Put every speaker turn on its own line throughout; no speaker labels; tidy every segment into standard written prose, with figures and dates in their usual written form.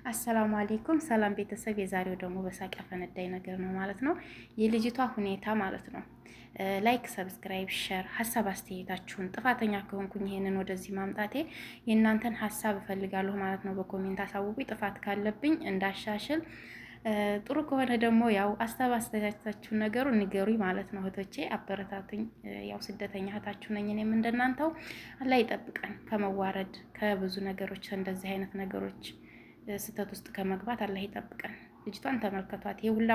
አሰላሙ አለይኩም ሰላም ቤተሰብ። የዛሬው ደግሞ በሳቅ ያፈነዳኝ ነገር ነው ማለት ነው። የልጅቷ ሁኔታ ማለት ነው። ላይክ፣ ሰብስክራይብ፣ ሼር ሀሳብ አስተያየታችሁን። ጥፋተኛ ከሆንኩኝ ይሄንን ወደዚህ ማምጣቴ የእናንተን ሀሳብ እፈልጋለሁ ማለት ነው። በኮሜንት አሳውቁኝ። ጥፋት ካለብኝ እንዳሻሽል፣ ጥሩ ከሆነ ደግሞ ያው ሀሳብ አስተያየታችሁን ነገሩን ንገሩኝ ማለት ነው። እህቶቼ አበረታቱኝ። ያው ስደተኛ እህታችሁ ነኝ እኔም እንደናንተው። አላህ ይጠብቀን ከመዋረድ ከብዙ ነገሮች እንደዚህ አይነት ነገሮች ስህተት ውስጥ ከመግባት አላህ ይጠብቀን። ልጅቷን ተመልከቷት። የሁላ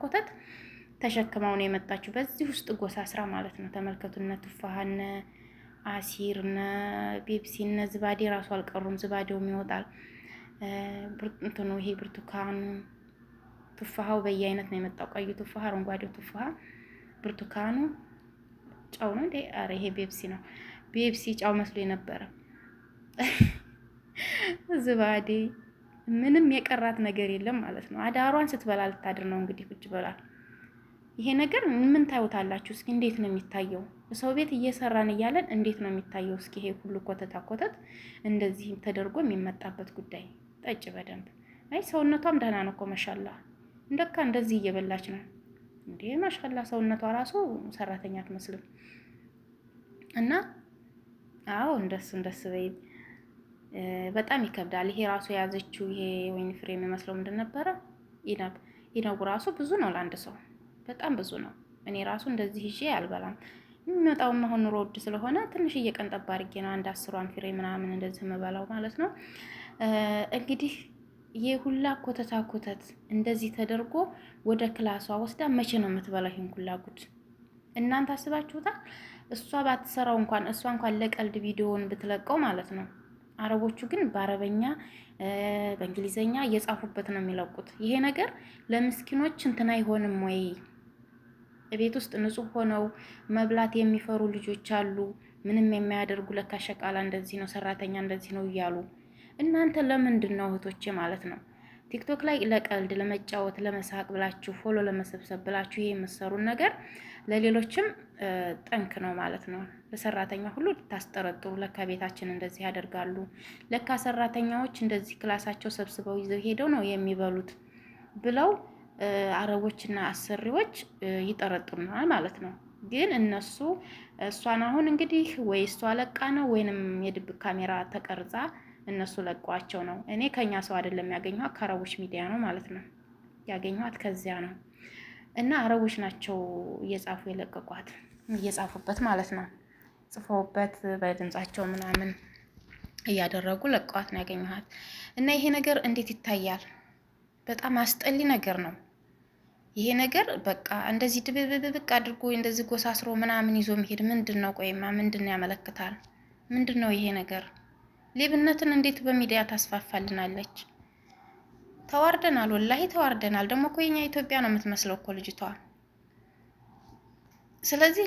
ኮተት ተሸክማው ነው የመጣችው። በዚህ ውስጥ ጎሳ ስራ ማለት ነው። ተመልከቱነ ቱፋሃነ አሲርነ ቤፕሲነ ዝባዴ ራሱ አልቀሩም። ዝባዴውም ይወጣል። እንትኑ ይሄ ብርቱካኑ ቱፋሃው በየአይነት ነው የመጣው። ቀዩ ቱፋሃ፣ አረንጓዴው ቱፋሃ፣ ብርቱካኑ ጫው ነው እንዴ? አረ ይሄ ቤፕሲ ነው። ቤፕሲ ጫው መስሎ የነበረ ዝባዴ ምንም የቀራት ነገር የለም ማለት ነው። አዳሯን ስትበላ ልታድር ነው እንግዲህ ቁጭ ብላል። ይሄ ነገር ምን ታዩታላችሁ? እስኪ እንዴት ነው የሚታየው? ሰው ቤት እየሰራን እያለን እንዴት ነው የሚታየው? እስኪ ይሄ ሁሉ ኮተት እንደዚህ ተደርጎ የሚመጣበት ጉዳይ። ጠጭ በደንብ አይ ሰውነቷም ደህና ነው እኮ ማሻአላ። እንደካ እንደዚህ እየበላች ነው እንዴ ማሻአላ። ሰውነቷ ራሱ ሰራተኛ አትመስልም። እና አዎ እንደሱ በይ በጣም ይከብዳል። ይሄ ራሱ የያዘችው ይሄ ወይን ፍሬ የሚመስለው ምንድን ነበረ? ኢነቡ ራሱ ብዙ ነው ለአንድ ሰው፣ በጣም ብዙ ነው። እኔ ራሱ እንደዚህ ይዤ አልበላም። የሚመጣውም አሁን ኑሮ ውድ ስለሆነ ትንሽ እየቀንጠባ አድርጌ ነው አንድ 10 ፍሬ ምናምን እንደዚህ የምበላው ማለት ነው። እንግዲህ የሁላ ኮተት እንደዚህ ተደርጎ ወደ ክላሷ ወስዳ መቼ ነው የምትበላው ይሄን ሁላ ጉድ? እናንተ አስባችሁታል? እሷ ባትሰራው እንኳን እሷ እንኳን ለቀልድ ቪዲዮውን ብትለቀው ማለት ነው። አረቦቹ ግን በአረበኛ በእንግሊዘኛ እየጻፉበት ነው የሚለቁት። ይሄ ነገር ለምስኪኖች እንትን አይሆንም ወይ? ቤት ውስጥ ንጹህ ሆነው መብላት የሚፈሩ ልጆች አሉ። ምንም የማያደርጉ ለካ ሸቃላ እንደዚህ ነው፣ ሰራተኛ እንደዚህ ነው እያሉ እናንተ ለምንድን ነው እህቶቼ ማለት ነው ቲክቶክ ላይ ለቀልድ ለመጫወት ለመሳቅ ብላችሁ ፎሎ ለመሰብሰብ ብላችሁ ይሄ የምትሰሩን ነገር ለሌሎችም ጠንክ ነው ማለት ነው። ለሰራተኛ ሁሉ ታስጠረጥሩ። ለካ ቤታችን እንደዚህ ያደርጋሉ፣ ለካ ሰራተኛዎች እንደዚህ ክላሳቸው ሰብስበው ይዘው ሄደው ነው የሚበሉት ብለው አረቦችና አሰሪዎች ይጠረጥሩናል ማለት ነው። ግን እነሱ እሷን አሁን እንግዲህ ወይ እሷ ለቃ ነው ወይንም የድብቅ ካሜራ ተቀርጻ እነሱ ለቋቸው ነው። እኔ ከኛ ሰው አይደለም ያገኘኋት ከአረቦች ሚዲያ ነው ማለት ነው ያገኘኋት ከዚያ ነው። እና አረቦች ናቸው እየጻፉ የለቀቋት እየጻፉበት ማለት ነው። ጽፈውበት በድምጻቸው ምናምን እያደረጉ ለቀቋት ነው ያገኘኋት። እና ይሄ ነገር እንዴት ይታያል? በጣም አስጠሊ ነገር ነው ይሄ ነገር። በቃ እንደዚህ ድብብብቅ አድርጎ እንደዚህ ጎሳስሮ ምናምን ይዞ መሄድ ምንድን ነው? ቆይማ ምንድን ነው ያመለክታል? ምንድን ነው ይሄ ነገር? ሌብነትን እንዴት በሚዲያ ታስፋፋልናለች? ተዋርደናል፣ ወላሂ ተዋርደናል። ደግሞ እኮ የኛ ኢትዮጵያ ነው የምትመስለው እኮ ልጅቷ። ስለዚህ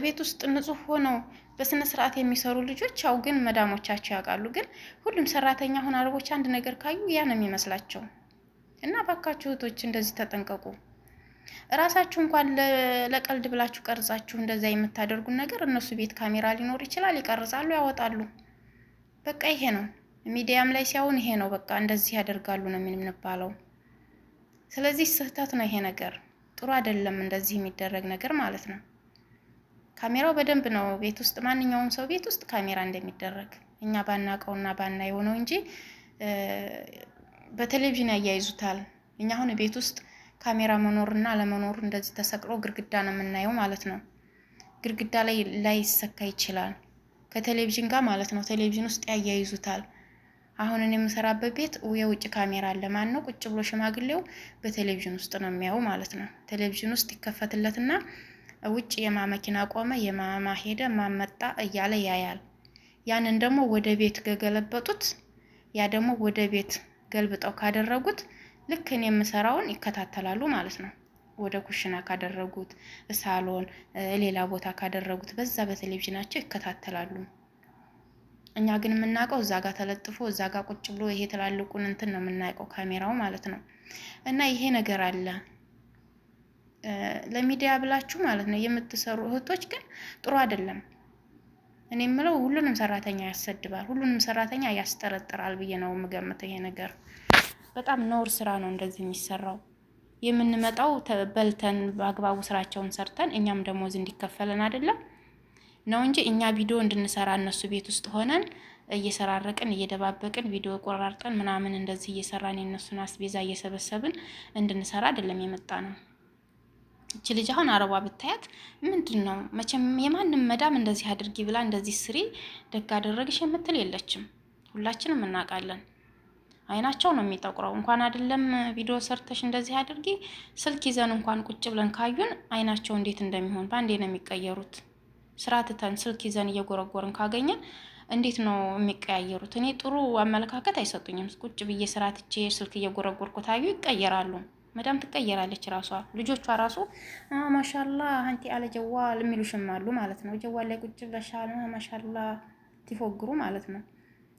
ቤት ውስጥ ንጹህ ሆነው በስነ ስርዓት የሚሰሩ ልጆች ያው ግን መዳሞቻቸው ያውቃሉ። ግን ሁሉም ሰራተኛ አሁን አረቦች አንድ ነገር ካዩ ያ ነው የሚመስላቸው። እና ባካችሁ እህቶች እንደዚህ ተጠንቀቁ። እራሳችሁ እንኳን ለቀልድ ብላችሁ ቀርጻችሁ እንደዛ የምታደርጉን ነገር እነሱ ቤት ካሜራ ሊኖር ይችላል፣ ይቀርጻሉ፣ ያወጣሉ። በቃ ይሄ ነው ሚዲያም ላይ ሲያውን ይሄ ነው በቃ እንደዚህ ያደርጋሉ ነው የምንባለው። ስለዚህ ስህተት ነው ይሄ ነገር፣ ጥሩ አይደለም እንደዚህ የሚደረግ ነገር ማለት ነው። ካሜራው በደንብ ነው ቤት ውስጥ ማንኛውም ሰው ቤት ውስጥ ካሜራ እንደሚደረግ እኛ ባናቀውና ባናየው ነው እንጂ በቴሌቪዥን ያያይዙታል። እኛ አሁን ቤት ውስጥ ካሜራ መኖርና ለመኖር እንደዚህ ተሰቅሎ ግድግዳ ነው የምናየው ማለት ነው። ግድግዳ ላይ ላይሰካ ይችላል ከቴሌቪዥን ጋር ማለት ነው። ቴሌቪዥን ውስጥ ያያይዙታል። አሁን እኔ የምሰራበት ቤት የውጭ ካሜራ አለ። ማን ነው ቁጭ ብሎ ሽማግሌው በቴሌቪዥን ውስጥ ነው የሚያየው ማለት ነው። ቴሌቪዥን ውስጥ ይከፈትለትና ውጭ የማመኪና ቆመ፣ የማማ ሄደ፣ ማመጣ እያለ ያያል። ያንን ደግሞ ወደ ቤት ገገለበጡት። ያ ደግሞ ወደ ቤት ገልብጠው ካደረጉት ልክ እኔ የምሰራውን ይከታተላሉ ማለት ነው። ወደ ኩሽና ካደረጉት፣ ሳሎን፣ ሌላ ቦታ ካደረጉት በዛ በቴሌቪዥናቸው ይከታተላሉ። እኛ ግን የምናውቀው እዛ ጋር ተለጥፎ እዛ ጋር ቁጭ ብሎ ይሄ ትላልቁን እንትን ነው የምናውቀው ካሜራው ማለት ነው። እና ይሄ ነገር አለ። ለሚዲያ ብላችሁ ማለት ነው የምትሰሩ እህቶች ግን ጥሩ አይደለም። እኔ የምለው ሁሉንም ሰራተኛ ያሰድባል፣ ሁሉንም ሰራተኛ ያስጠረጥራል ብዬ ነው የምገምተው ይሄ ነገር። በጣም ነውር ስራ ነው እንደዚህ የሚሰራው። የምንመጣው በልተን በአግባቡ ስራቸውን ሰርተን እኛም ደሞዝ እንዲከፈለን አይደለም ነው እንጂ እኛ ቪዲዮ እንድንሰራ እነሱ ቤት ውስጥ ሆነን እየሰራረቅን እየደባበቅን ቪዲዮ ቆራርጠን ምናምን እንደዚህ እየሰራን የእነሱን አስቤዛ እየሰበሰብን እንድንሰራ አይደለም የመጣ ነው። እቺ ልጅ አሁን አረቧ ብታያት ምንድን ነው መቼም የማንም መዳም እንደዚህ አድርጊ ብላ እንደዚህ ስሪ ደግ አደረግሽ የምትል የለችም። ሁላችንም እናውቃለን። አይናቸው ነው የሚጠቁረው። እንኳን አይደለም ቪዲዮ ሰርተሽ እንደዚህ አድርጊ ስልክ ይዘን እንኳን ቁጭ ብለን ካዩን አይናቸው እንዴት እንደሚሆን በአንዴ ነው የሚቀየሩት። ስራ ትተን ስልክ ይዘን እየጎረጎርን ካገኘን እንዴት ነው የሚቀያየሩት? እኔ ጥሩ አመለካከት አይሰጡኝም። ቁጭ ብዬ ስራ ትቼ ስልክ እየጎረጎርኩ ታዩ ይቀየራሉ። መዳም ትቀየራለች ራሷ። ልጆቿ ራሱ ማሻላ አንቲ አለ ጀዋል የሚሉሽም አሉ ማለት ነው። ጀዋል ላይ ቁጭ ብለሻል ማሻላ ትፎግሩ ማለት ነው።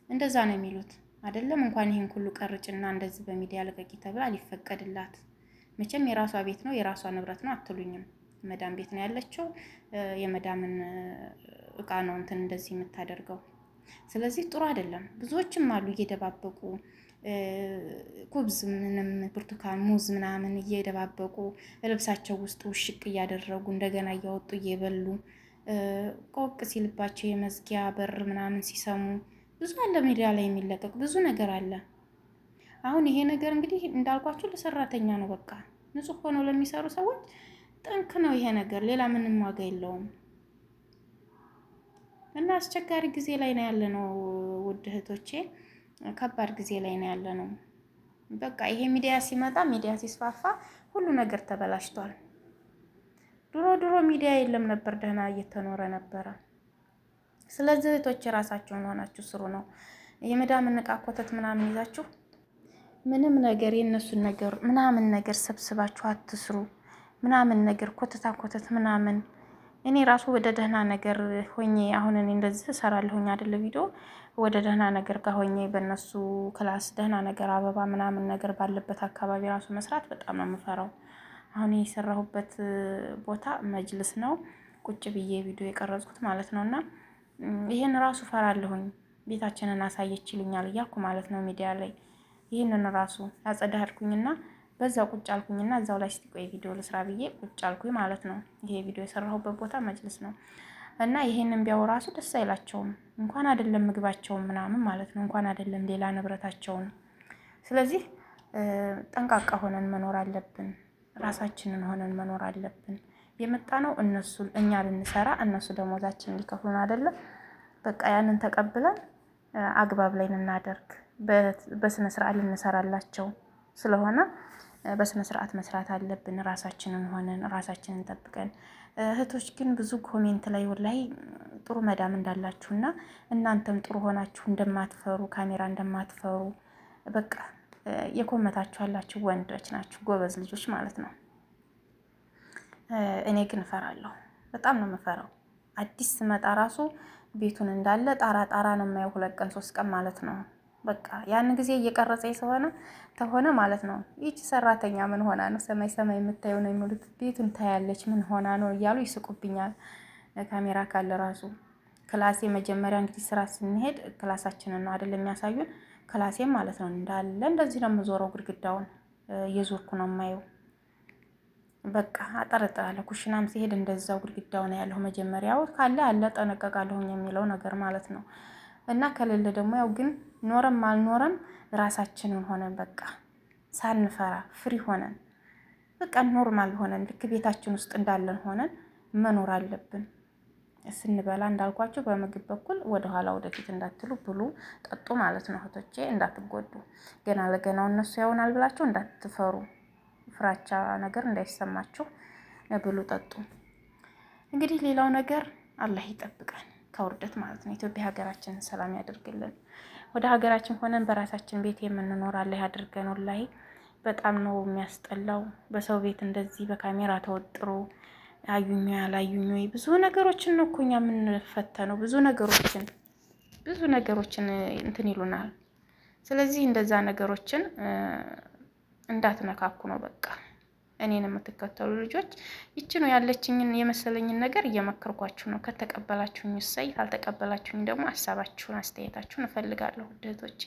እንደዛ ነው የሚሉት አይደለም። እንኳን ይሄን ሁሉ ቀርጭና እንደዚህ በሚዲያ ለቀቂ ተብላ ሊፈቀድላት። መቼም የራሷ ቤት ነው የራሷ ንብረት ነው አትሉኝም። መዳም ቤት ነው ያለችው። የመዳምን እቃ ነው እንትን እንደዚህ የምታደርገው። ስለዚህ ጥሩ አይደለም። ብዙዎችም አሉ እየደባበቁ ኩብዝ ምንም ብርቱካን ሙዝ ምናምን እየደባበቁ ልብሳቸው ውስጥ ውሽቅ እያደረጉ እንደገና እያወጡ እየበሉ ቆቅ ሲልባቸው የመዝጊያ በር ምናምን ሲሰሙ ብዙ አለ። ሚዲያ ላይ የሚለቀቅ ብዙ ነገር አለ። አሁን ይሄ ነገር እንግዲህ እንዳልኳችሁ ለሰራተኛ ነው። በቃ ንጹህ ሆነው ለሚሰሩ ሰዎች ጠንክ ነው ይሄ ነገር። ሌላ ምንም ዋጋ የለውም። እና አስቸጋሪ ጊዜ ላይ ነው ያለ ነው ውድ እህቶቼ፣ ከባድ ጊዜ ላይ ነው ያለ ነው። በቃ ይሄ ሚዲያ ሲመጣ ሚዲያ ሲስፋፋ ሁሉ ነገር ተበላሽቷል። ድሮ ሚዲያ የለም ነበር፣ ደህና እየተኖረ ነበረ። ስለዚህ እህቶቼ ራሳችሁን ሆናችሁ ስሩ ነው። የመዳምን ዕቃ ኮተት ምናምን ይዛችሁ ምንም ነገር የእነሱን ነገር ምናምን ነገር ሰብስባችሁ አትስሩ። ምናምን ነገር ኮተት ምናምን እኔ ራሱ ወደ ደህና ነገር ሆኜ አሁን እኔ እንደዚህ እሰራለሁኝ አይደለ ቪዲዮ ወደ ደህና ነገር ጋር ሆኜ በእነሱ ክላስ ደህና ነገር አበባ ምናምን ነገር ባለበት አካባቢ ራሱ መስራት በጣም ነው የምፈራው። አሁን የሰራሁበት ቦታ መጅልስ ነው፣ ቁጭ ብዬ ቪዲዮ የቀረጽኩት ማለት ነው። እና ይሄን ራሱ ፈራለሁኝ። ቤታችንን አሳየች ይሉኛል እያልኩ ማለት ነው ሚዲያ ላይ። ይህንን ራሱ ያጸዳድኩኝና በዛው ቁጭ አልኩኝና እዛው ላይ እስቲ ቆይ ቪዲዮ ልስራ ብዬ ቁጭ አልኩኝ ማለት ነው። ይሄ ቪዲዮ የሰራሁበት ቦታ መጅልስ ነው። እና ይሄንን ቢያው ራሱ ደስ አይላቸውም። እንኳን አይደለም ምግባቸውን ምናምን ማለት ነው፣ እንኳን አይደለም ሌላ ንብረታቸውን። ስለዚህ ጠንቃቃ ሆነን መኖር አለብን። ራሳችንን ሆነን መኖር አለብን። የመጣ ነው እኛ ልንሰራ፣ እነሱ ደሞዛችንን ሊከፍሉን አይደለም። በቃ ያንን ተቀብለን አግባብ ላይ እናደርግ፣ በስነ ስርዓት ልንሰራላቸው ስለሆነ በስነ ስርዓት መስራት አለብን። ራሳችንን ሆነን ራሳችንን ጠብቀን። እህቶች ግን ብዙ ኮሜንት ላይ ወላሂ ጥሩ መዳም እንዳላችሁና እናንተም ጥሩ ሆናችሁ እንደማትፈሩ፣ ካሜራ እንደማትፈሩ በቃ የኮመታችሁ ያላችሁ ወንዶች ናችሁ፣ ጎበዝ ልጆች ማለት ነው። እኔ ግን እፈራለሁ፣ በጣም ነው የምፈራው። አዲስ ስመጣ ራሱ ቤቱን እንዳለ ጣራ ነው የማየው፣ 2 ቀን 3 ቀን ማለት ነው። በቃ ያን ጊዜ እየቀረጸ ተሆነ ማለት ነው። ይቺ ሰራተኛ ምን ሆና ነው ሰማይ የምታየው ነው የሚሉት። ቤቱን ታያለች ምን ሆና ነው እያሉ ይስቁብኛል። ካሜራ ካለ ራሱ ክላሴ መጀመሪያ እንግዲህ ስራ ስንሄድ ክላሳችንን ነው አይደል የሚያሳዩን። ክላሴም ማለት ነው እንዳለ እንደዚህ ነው የምዞረው፣ ግድግዳውን እየዞርኩ ነው የማየው። በቃ አጠረጥራለሁ። ኩሽናም ሲሄድ እንደዛው ግድግዳው ነው ያለው። መጀመሪያው ካለ አለ ጠነቀቃለሁኝ የሚለው ነገር ማለት ነው። እና ከሌለ ደግሞ ያው ግን ኖረም አልኖረም ራሳችንን ሆነን በቃ ሳንፈራ ፍሪ ሆነን በቃ ኖርማል ሆነን ልክ ቤታችን ውስጥ እንዳለን ሆነን መኖር አለብን። ስንበላ እንዳልኳችሁ በምግብ በኩል ወደኋላ ወደፊት እንዳትሉ፣ ብሉ ጠጡ ማለት ነው እህቶቼ። እንዳትጎዱ ገና ለገናው እነሱ ያውናል ብላችሁ እንዳትፈሩ፣ ፍራቻ ነገር እንዳይሰማችሁ ብሉ ጠጡ። እንግዲህ ሌላው ነገር አላህ ይጠብቀን ከውርደት ማለት ነው። ኢትዮጵያ ሀገራችንን ሰላም ያደርግልን። ወደ ሀገራችን ሆነን በራሳችን ቤት የምንኖር አላህ ያድርገን። ወላሂ በጣም ነው የሚያስጠላው። በሰው ቤት እንደዚህ በካሜራ ተወጥሮ አዩኝ ያላዩኝ ብዙ ነገሮችን ነው እኮ እኛ የምንፈተነው። ብዙ ነገሮችን እንትን ይሉናል። ስለዚህ እንደዛ ነገሮችን እንዳትነካኩ ነው በቃ። እኔን የምትከተሉ ልጆች ይቺ ነው ያለችኝን የመሰለኝን ነገር እየመከርኳችሁ ነው። ከተቀበላችሁኝ እሰይ፣ ካልተቀበላችሁኝ ደግሞ ሀሳባችሁን አስተያየታችሁን እፈልጋለሁ እህቶቼ።